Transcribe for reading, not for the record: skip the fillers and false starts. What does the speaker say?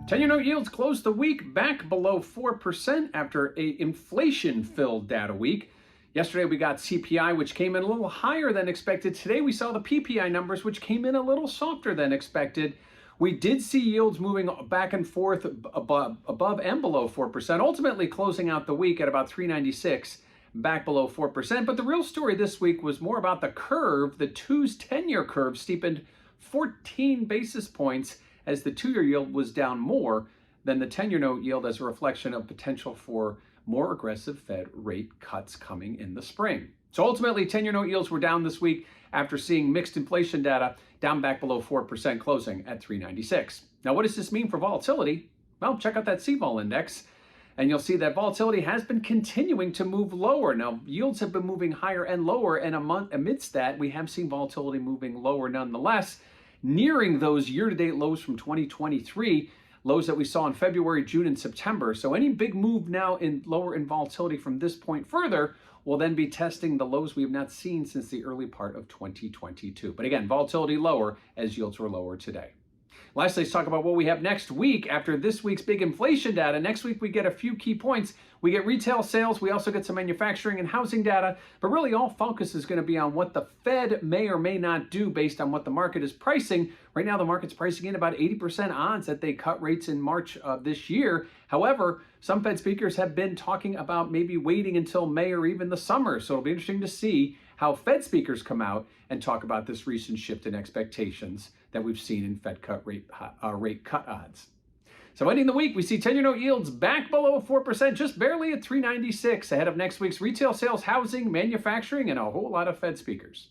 10-year note yields closed the week back below 4% after a inflation-filled data week. Yesterday we got CPI, which came in a little higher than expected. Today we saw the PPI numbers, which came in a little softer than expected. We did see yields moving back and forth above and below 4%, ultimately closing out the week at about 396, back below 4%. But the real story this week was more about the curve. The 2's 10-year curve steepened 14 basis points as the 2-year yield was down more than the 10-year note yield, as a reflection of potential for more aggressive Fed rate cuts coming in the spring. So ultimately, 10-year note yields were down this week after seeing mixed inflation data down back below 4%, closing at 396. Now, what does this mean for volatility? Well, check out that CVOL index, and you'll see that volatility has been continuing to move lower. Now, yields have been moving higher and lower, and amidst that, we have seen volatility moving lower nonetheless, nearing those year-to-date lows from 2023, lows that we saw in February, June, and September. So any big move now in lower in volatility from this point further will then be testing the lows we have not seen since the early part of 2022. But again, volatility lower as yields were lower today. Lastly, let's talk about what we have next week after this week's big inflation data. Next week, we get a few key points. We get retail sales. We also get some manufacturing and housing data. But really, all focus is going to be on what the Fed may or may not do based on what the market is pricing. Right now, the market's pricing in about 80% odds that they cut rates in March of this year. However, some Fed speakers have been talking about maybe waiting until May or even the summer. So it'll be interesting to see how Fed speakers come out and talk about this recent shift in expectations that we've seen in Fed rate cut odds. So ending the week, we see 10-year note yields back below 4%, just barely at 396, ahead of next week's retail sales, housing, manufacturing, and a whole lot of Fed speakers.